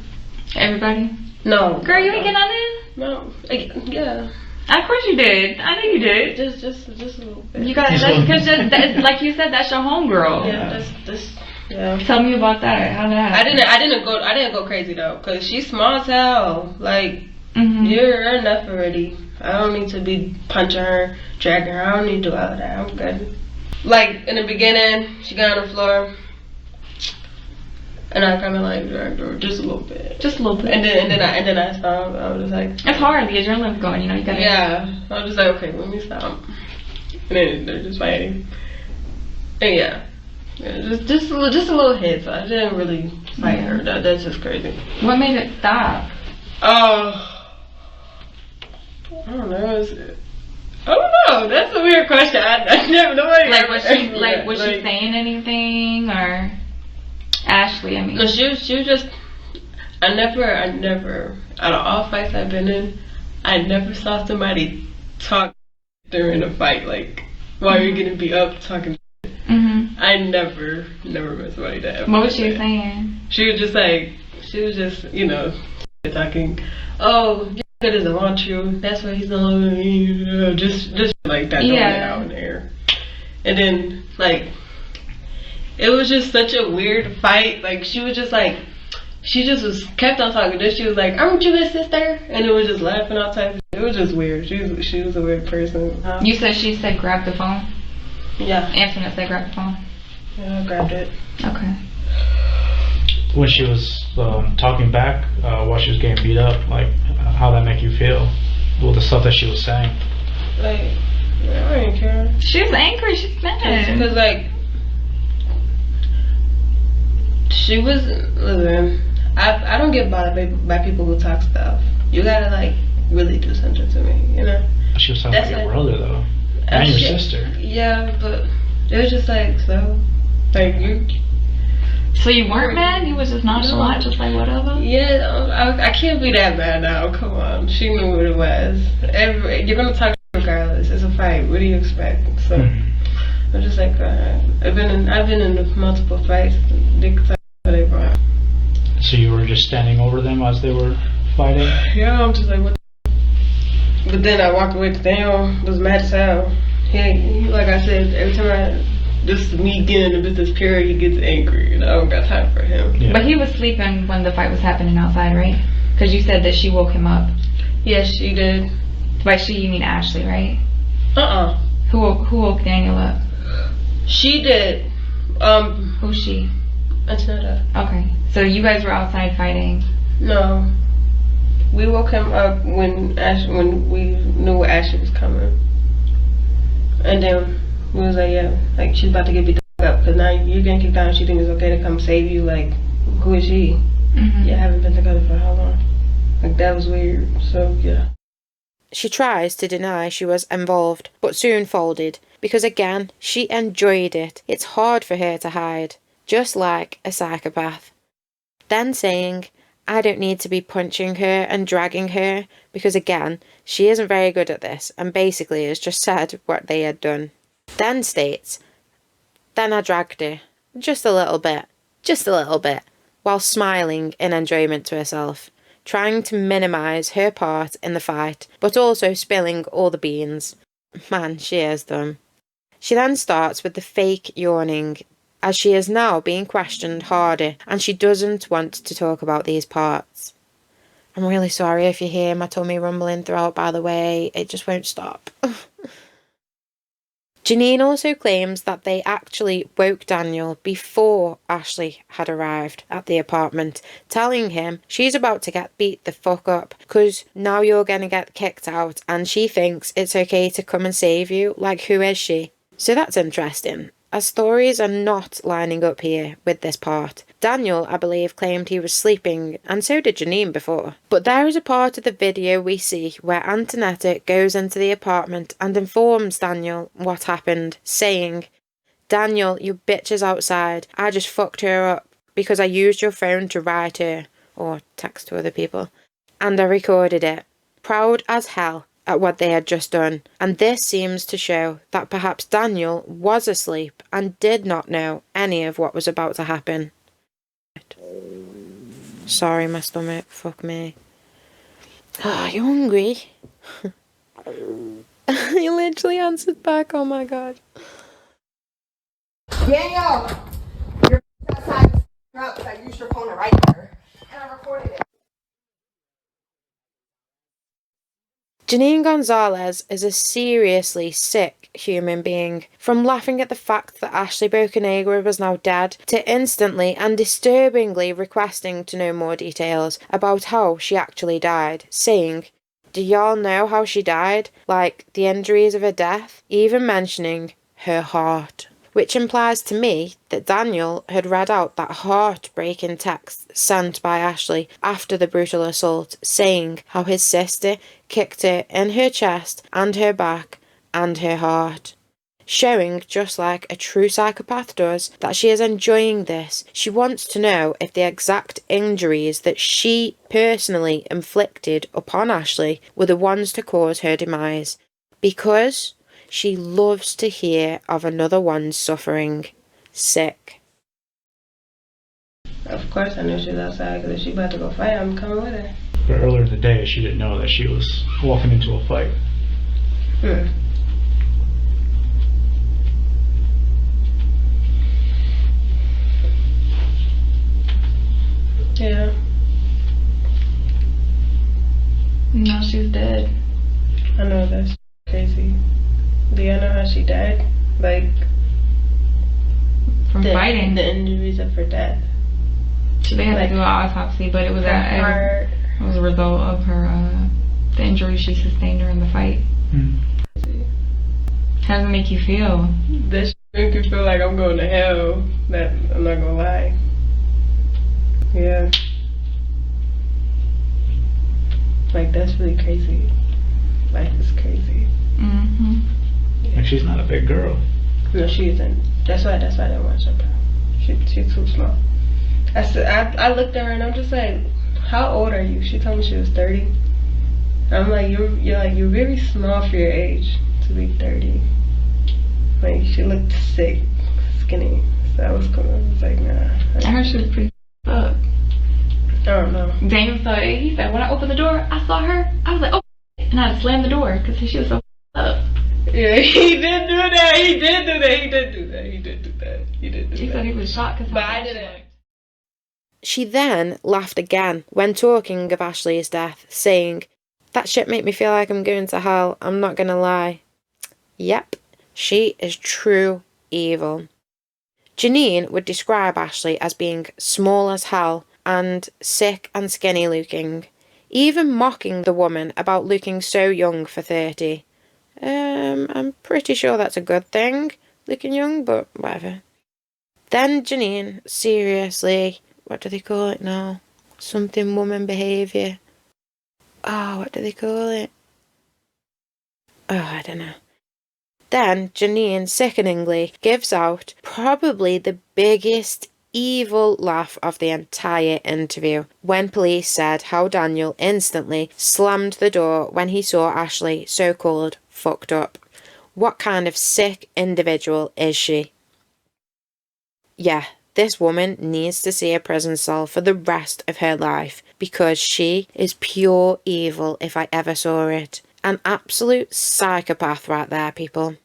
Everybody? No. Girl, you ain't get on it? No. Yeah. Of course you did. I know you did. Just a little bit. You got because like you said, that's your homegirl. Yeah. That's. Yeah. Tell me about that. How that happened? I didn't go crazy though, cause she's small as hell. Like. You're enough already. I don't need to be punching her, dragging her. I don't need to do all of that. I'm good. Like in the beginning, she got on the floor, and I kind of like dragged her just a little bit. Just a little bit. And then I stopped. I was just like, it's hard. The adrenaline's going. You know, you gotta. Yeah. I was just like, okay, let me stop. And then they're just fighting. And yeah, just a little hit. So I didn't really fight her. That's just crazy. What made it stop? I don't know. I don't know. That's a weird question. I never know. Like was she saying anything or Ashley? I mean, no, she was just. I never. Out of all fights I've been in, I never saw somebody talk during a fight like while you're getting beat up talking. I never met somebody that. What was she saying? She was just you know talking. Oh. He doesn't want you. That's why he's not just like that. Yeah. Out in the air. And then like, it was just such a weird fight. Like she was just like, kept on talking. Then she was like, "Aren't you his sister?" And it was just laughing all the time. It was just weird. She was a weird person. You said she said grab the phone. Yeah. Antonetta said grab the phone. Yeah, I grabbed it. Okay. When she was talking back while she was getting beat up, like how that make you feel? Well, the stuff that she was saying. Like, I didn't care. She's angry. She's mad. Because like, she was. Listen, I don't get bothered by people who talk stuff. You gotta like really do something to me, you know. She was talking about your brother though, and your sister. Yeah, but it was just like like you. So you weren't mad? You was just nonchalant, just like whatever? Yeah, I can't be that mad now. Come on, she knew what it was. You're gonna talk regardless. It's a fight. What do you expect? So I'm just like, I've been in multiple fights. So you were just standing over them as they were fighting? Yeah, I'm just like, what? But then I walked away because Daniel was mad as hell. He, like I said, every time this me getting into business period, he gets angry, and I don't got time for him. Yeah. But he was sleeping when the fight was happening outside, right? Because you said that she woke him up. Yes, she did. By she, you mean Ashley, right? Who woke Daniel up? She did. Who's she? Antonetta. Okay. So you guys were outside fighting? No. We woke him up when we knew Ashley was coming. And then we was like, yeah, like she's about to get beat up because now you're getting kicked out and she thinks it's okay to come save you. Like, who is she? You haven't been together for how long? Like, that was weird. So, yeah. She tries to deny she was involved, but soon folded, because again, she enjoyed it. It's hard for her to hide, just like a psychopath. Then saying, I don't need to be punching her and dragging her, because again, she isn't very good at this, and basically has just said what they had done. Then states, "Then I dragged her. Just a little bit, while smiling in enjoyment to herself, trying to minimise her part in the fight, but also spilling all the beans. Man, she is them." She then starts with the fake yawning, as she is now being questioned harder, and she doesn't want to talk about these parts. I'm really sorry if you hear my tummy rumbling throughout, by the way, it just won't stop. Janine also claims that they actually woke Daniel before Ashley had arrived at the apartment, telling him she's about to get beat the fuck up because now you're gonna get kicked out and she thinks it's okay to come and save you. Like, who is she? So that's interesting, as stories are not lining up here with this part. Daniel, I believe, claimed he was sleeping, and so did Janine before. But there is a part of the video we see where Antonetta goes into the apartment and informs Daniel what happened, saying, "Daniel, you bitch is outside. I just fucked her up because I used your phone to write her," or text to other people, "and I recorded it. Proud as hell at what they had just done." And this seems to show that perhaps Daniel was asleep and did not know any of what was about to happen. Sorry, my stomach. Fuck me. Ah, you hungry? He literally answered back. Oh my god. Daniel, you're outside because I used your phone to write her, and I recorded it. Janine Gonzalez is a seriously sick human being. From laughing at the fact that Ashley Bocanegra was now dead, to instantly and disturbingly requesting to know more details about how she actually died, saying, "Do y'all know how she died? Like, the injuries of her death?" Even mentioning her heart. Which implies to me that Daniel had read out that heartbreaking text sent by Ashley after the brutal assault, saying how his sister kicked her in her chest and her back and her heart. Showing, just like a true psychopath does, that she is enjoying this. She wants to know if the exact injuries that she personally inflicted upon Ashley were the ones to cause her demise. Because she loves to hear of another one's suffering. Sick. Of course I knew she was outside, because if she about to go fight, I'm coming with her. But earlier in the day, she didn't know that she was walking into a fight. Yeah. No, she's dead. I know, that's crazy. Do you know how she died? Like, From fighting. The injuries of her death. So they had to do an autopsy, but it was It was a result of her the injuries she sustained during the fight. How does it make you feel? This make you feel like I'm going to hell. That I'm not gonna lie. Yeah. Like, that's really crazy. Life is crazy. And she's not a big girl. No, she isn't. That's why I didn't watch her. She's too small. I looked at her and I'm just like, how old are you? She told me she was 30. I'm like, you're really small for your age to be 30. Like, she looked sick, skinny. So I was cool. I was like, nah. I heard she was pretty up. I don't know. Daniel saw it. He said, when I opened the door, I saw her. I was like, oh, and I slammed the door because she was so up. Yeah, he did do that. He did do that. He said he was shocked because I didn't. She then laughed again when talking of Ashley's death, saying, "That shit made me feel like I'm going to hell, I'm not gonna lie." Yep, she is true evil. Janine would describe Ashley as being small as hell and sick and skinny looking, even mocking the woman about looking so young for 30. I'm pretty sure that's a good thing, looking young, but whatever. Then Janine, seriously, what do they call it now? Something woman behaviour. Oh, what do they call it? Oh, I don't know. Then Janine sickeningly gives out probably the biggest evil laugh of the entire interview when police said how Daniel instantly slammed the door when he saw Ashley so-called fucked up. What kind of sick individual is she? Yeah, this woman needs to see a prison cell for the rest of her life, because she is pure evil if I ever saw it. An absolute psychopath right there, people.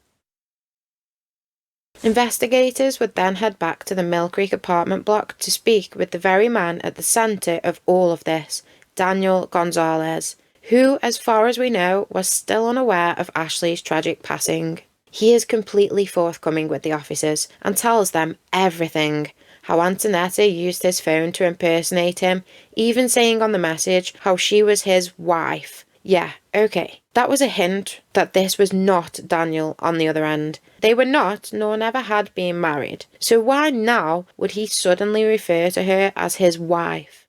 Investigators would then head back to the Mill Creek apartment block to speak with the very man at the centre of all of this, Daniel Gonzalez, who, as far as we know, was still unaware of Ashley's tragic passing. He is completely forthcoming with the officers and tells them everything. How Antonetta used his phone to impersonate him, even saying on the message how she was his wife. Yeah, okay. That was a hint that this was not Daniel on the other end. They were not, nor never had been married. So why now would he suddenly refer to her as his wife?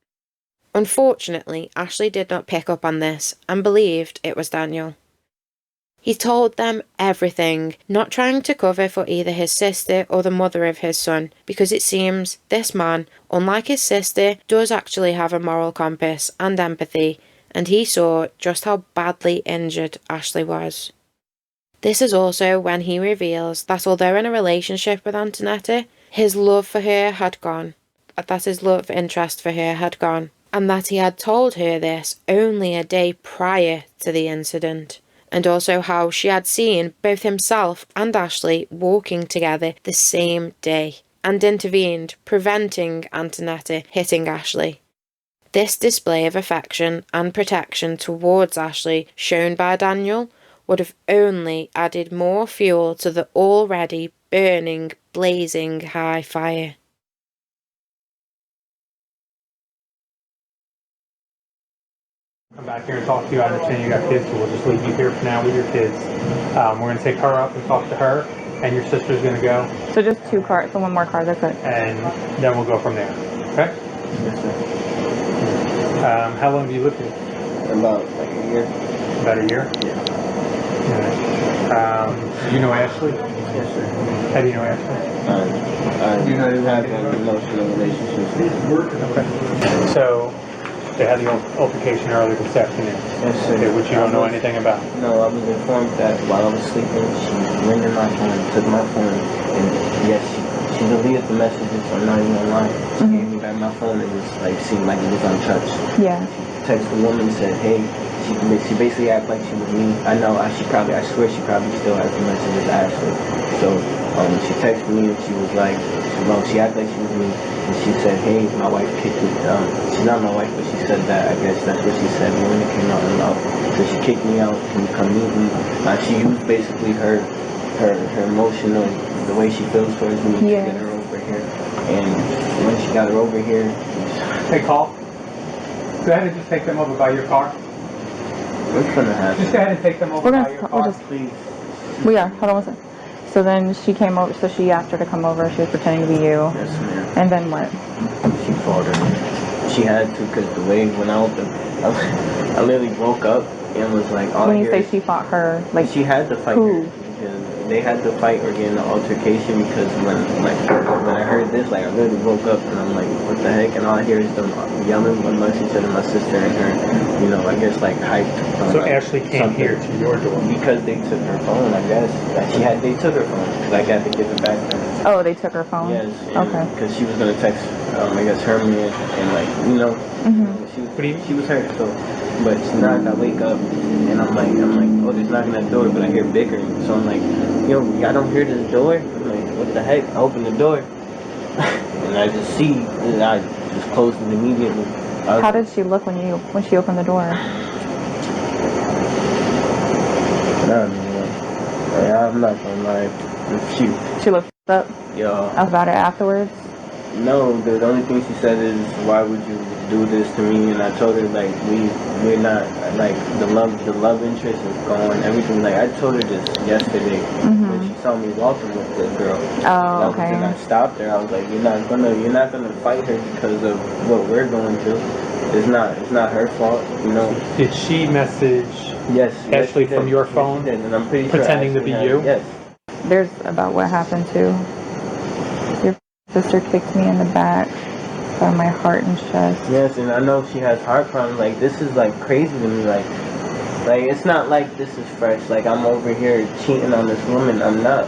Unfortunately, Ashley did not pick up on this and believed it was Daniel. He told them everything, not trying to cover for either his sister or the mother of his son, because it seems this man, unlike his sister, does actually have a moral compass and empathy, and he saw just how badly injured Ashley was. This is also when he reveals that although in a relationship with Antonetta, his love for her had gone, that his love interest for her had gone, and that he had told her this only a day prior to the incident, and also how she had seen both himself and Ashley walking together the same day, and intervened, preventing Antonetta hitting Ashley. This display of affection and protection towards Ashley shown by Daniel would have only added more fuel to the already burning, blazing high fire. Come back here and talk to you. I understand you got kids, so we'll just leave you here for now with your kids. We're going to take her up and talk to her, and your sister's going to go. So just 2 cars, so 1 more car, that's it. And then we'll go from there. Okay? Yes, sir. How long do you live here? About like a year. About a year? Yeah. Do you know Ashley? Yes, sir. How do you know Ashley? I have an emotional relationship. Okay. So, they had the altercation earlier this afternoon. Yes, sir. Okay, which you don't know anything about? No, I was informed that while I was sleeping, she went in my phone, took my phone, and yes, she deleted the messages. I'm not even gonna lie. She gave me back my phone and it like seemed like it was untouched. Yeah. She texted the woman and said, hey, she basically acted like she was me. I swear she probably still has the messages to Ashley. So she texted me and she was like, she acted like she was me. And she said, hey, my wife kicked me. She's not my wife, but she said that. I guess that's what she said when it came out in love. So she kicked me out. Can you come meet me? She used basically her emotional, the way she feels towards me to get her over here. And when she got her over here, hey, call. Go ahead and just take them over by your car. What's gonna happen? Just go ahead and take them over by your car, please. We are. Hold on one second. So then she came over. So she asked her to come over. She was pretending to be you. Yes, ma'am. And then what? She fought her. She had to, because the way when I opened, I literally woke up and was like, all when you say she fought her, like she had to fight who? her. Because they had to fight or get in an altercation, because when I heard this, like I literally woke up and I'm like, what the heck? And all I hear is them yelling amongst each other, my sister and her, you know, I guess like hyped. So Ashley came here to your door because they took her phone. I guess they took her phone because I got to give it back to her. Oh, they took her phone. Yes. Okay. Because she was gonna text, I guess Herman and like she was hurt. So, but now I wake up and I'm like, oh, there's knocking at the door, but I hear bickering. So I'm like, yo, y'all don't hear this door? I'm like, what the heck? I open the door and I just see, and I just closed it immediately. How did she look when she opened the door? I'm not gonna lie. She looked up. Yeah. About it afterwards. No, the only thing she said is, why would you do this to me? And I told her, like, we're not, like, the love interest is gone, everything. Like, I told her this yesterday when she saw me walking with the girl. Oh, okay. And I stopped her. I was like, you're not gonna fight her because of what we're going through. It's not her fault, you know. Did she message Ashley from your phone? She did, and I'm pretty pretending sure to be you? Yes. There's about what happened too. Your sister kicked me in the back by my heart and chest. Yes, and I know she has heart problems. Like, this is like crazy to me. Like, Like, it's not like this is fresh. Like, I'm over here cheating on this woman. I'm not.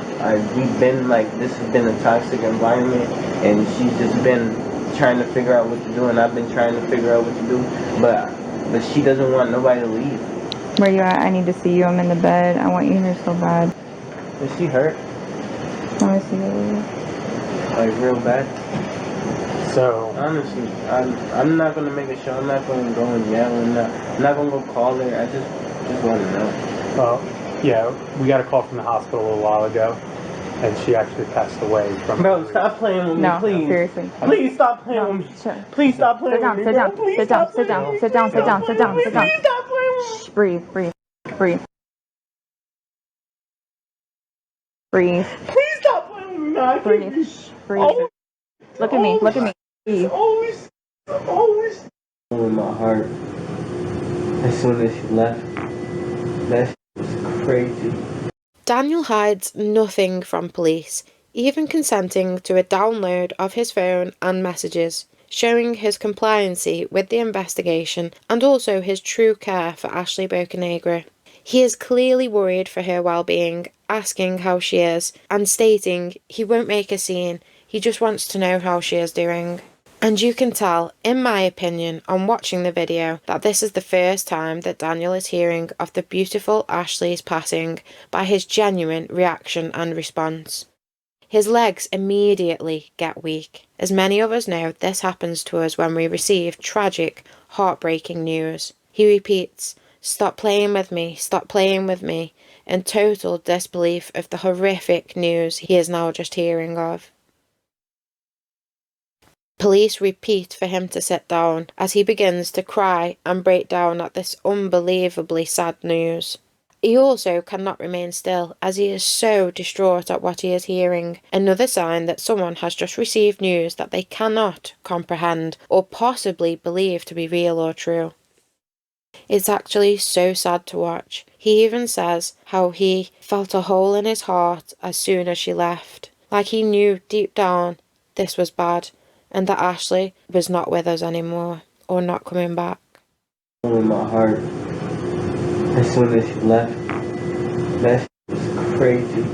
We've been, like, this has been a toxic environment, and she's just been trying to figure out what to do, and I've been trying to figure out what to do, but she doesn't want nobody to leave. Where you at? I need to see you. I'm in the bed. I want you here so bad. Is she hurt? I want to see you. Like, real bad? So honestly, I'm not gonna make a show. I'm not gonna go and yell. I'm not gonna go call her. I just want to know. well, yeah, we got a call from the hospital a little while ago, and she actually passed away from. Bro, stop playing with me, No, please. seriously. Please stop playing with me. Sure. Please stop playing with me. Sit down. Please Sit down. stop Sit playing down. with Sit down. Sit down. Sit down. Sit down. me. Sit down. Please stop playing with me. Shh, breathe. Breathe. Breathe. Please stop playing with me. No, I can't Breathe. Breathe. Look at me. Look at me. Breathe. Always. In my heart, as soon as she left, that was crazy. Daniel hides nothing from police, even consenting to a download of his phone and messages, showing his compliancy with the investigation and also his true care for Ashley Bocanegra. He is clearly worried for her well-being, asking how she is, and stating he won't make a scene, he just wants to know how she is doing. And you can tell, in my opinion, on watching the video, that this is the first time that Daniel is hearing of the beautiful Ashley's passing by his genuine reaction and response. His legs immediately get weak. As many of us know, this happens to us when we receive tragic, heartbreaking news. He repeats, "Stop playing with me, stop playing with me," in total disbelief of the horrific news he is now just hearing of. Police repeat for him to sit down as he begins to cry and break down at this unbelievably sad news. He also cannot remain still as he is so distraught at what he is hearing, another sign that someone has just received news that they cannot comprehend or possibly believe to be real or true. It's actually so sad to watch. He even says how he felt a hole in his heart as soon as she left, like he knew deep down this was bad, and that Ashley was not with us anymore, or not coming back. In my heart, as soon as she left, that was crazy.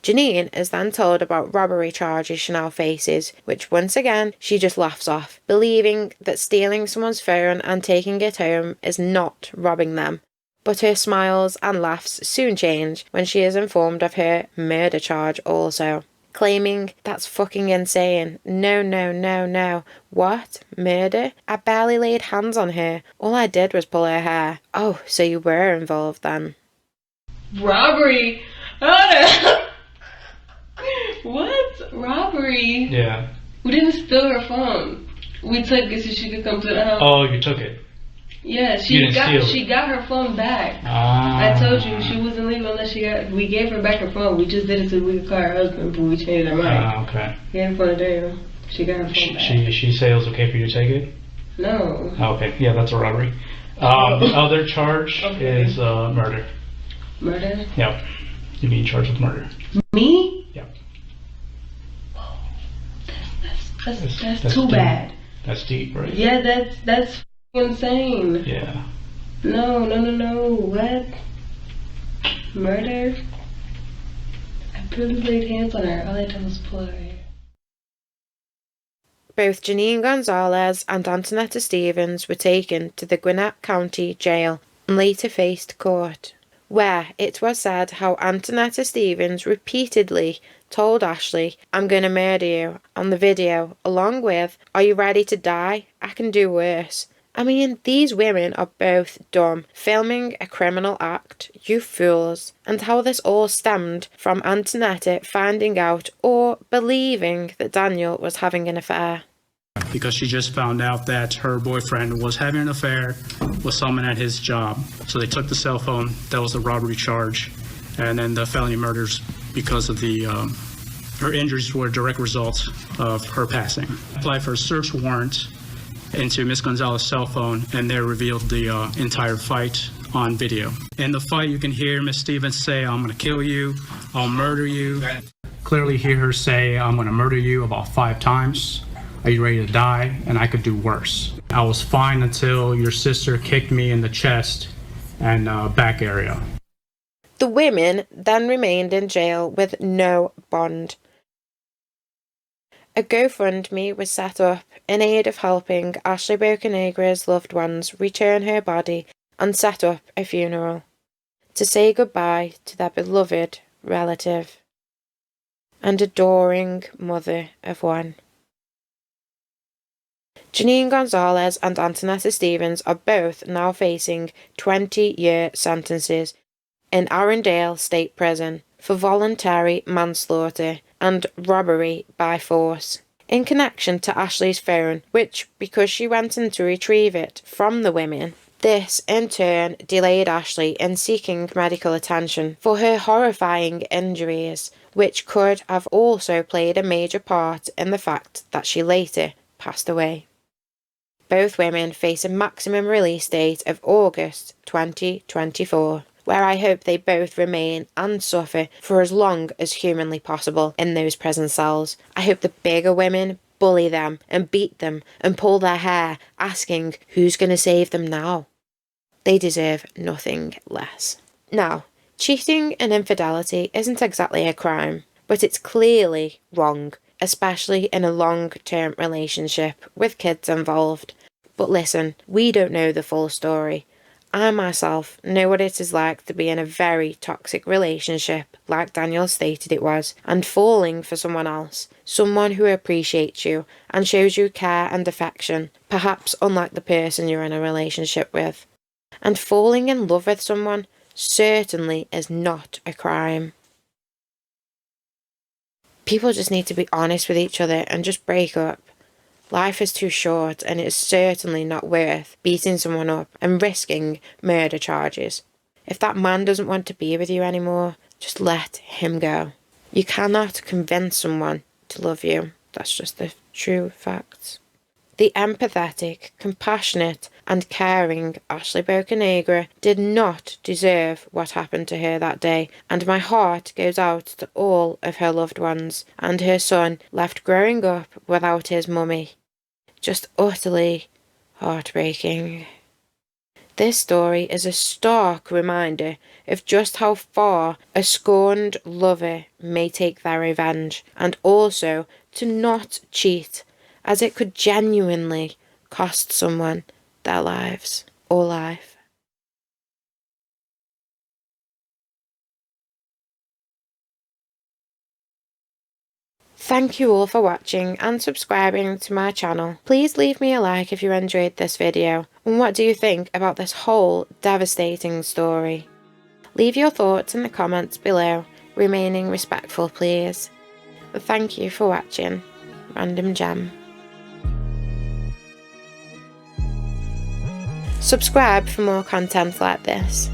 Janine is then told about robbery charges she now faces, which once again she just laughs off, believing that stealing someone's phone and taking it home is not robbing them. But her smiles and laughs soon change when she is informed of her murder charge also, claiming that's fucking insane. No. What? Murder? I barely laid hands on her. All I did was pull her hair. Oh, so you were involved then. Robbery? Oh, no. What? Robbery? Yeah. We didn't steal her phone. We took it so she could come to the house. Oh, you took it? Yeah, You didn't steal it. she got her phone back. Ah. I told you she wasn't leaving unless we gave her back her phone. We just did it so we could call her husband, but we changed our mind. Ah, okay. He had her phone today. She got her phone back. She say it was okay for you to take it? No. Oh, okay, yeah, that's a robbery. The other charge is murder. Murder? Yep. You're being charged with murder. Me? Yep. That's too deep. bad. That's deep, right? Yeah, that's insane. Yeah. No. What? Murder? I barely laid hands on her. All I did was pull her hair. Both Janine Gonzalez and Antonetta Stevens were taken to the Gwinnett County Jail and later faced court, where it was said how Antonetta Stevens repeatedly told Ashley, "I'm gonna murder you," on the video, along with, "Are you ready to die? I can do worse." I mean, these women are both dumb, filming a criminal act, you fools, and how this all stemmed from Antonetta finding out or believing that Daniel was having an affair. Because she just found out that her boyfriend was having an affair with someone at his job. So they took the cell phone, that was the robbery charge, and then the felony murders because of the, her injuries were a direct result of her passing. Applied for a search warrant into Ms. Gonzalez's cell phone, and they revealed the entire fight on video. In the fight, you can hear Ms. Stevens say, "I'm gonna kill you, I'll murder you." Clearly hear her say, "I'm gonna murder you," about 5 times. "Are you ready to die? And I could do worse." I was fine until your sister kicked me in the chest and back area. The women then remained in jail with no bond. A GoFundMe was set up in aid of helping Ashley Bocanegra's loved ones return her body and set up a funeral to say goodbye to their beloved relative and adoring mother of one. Janine Gonzalez and Antonetta Stevens are both now facing 20-year sentences in Arundel State Prison for voluntary manslaughter and robbery by force in connection to Ashley's phone, which, because she went in to retrieve it from the women, this in turn delayed Ashley in seeking medical attention for her horrifying injuries, which could have also played a major part in the fact that she later passed away. Both women face a maximum release date of August 2024, where I hope they both remain and suffer for as long as humanly possible in those prison cells. I hope the bigger women bully them and beat them and pull their hair, asking who's going to save them now. They deserve nothing less. Now, cheating and infidelity isn't exactly a crime, but it's clearly wrong, especially in a long-term relationship with kids involved. But listen, we don't know the full story. I myself know what it is like to be in a very toxic relationship, like Daniel stated it was, and falling for someone else, someone who appreciates you and shows you care and affection, perhaps unlike the person you're in a relationship with. And falling in love with someone certainly is not a crime. People just need to be honest with each other and just break up. Life is too short, and it's certainly not worth beating someone up and risking murder charges. If that man doesn't want to be with you anymore, just let him go. You cannot convince someone to love you. That's just the true facts. The empathetic, compassionate and caring Ashley Bocanegra did not deserve what happened to her that day, and my heart goes out to all of her loved ones and her son left growing up without his mummy. Just utterly heartbreaking. This story is a stark reminder of just how far a scorned lover may take their revenge, and also to not cheat, as it could genuinely cost someone their lives or life. Thank you all for watching and subscribing to my channel. Please leave me a like if you enjoyed this video, and what do you think about this whole devastating story? Leave your thoughts in the comments below, remaining respectful please. Thank you for watching. Random Gem. Subscribe for more content like this.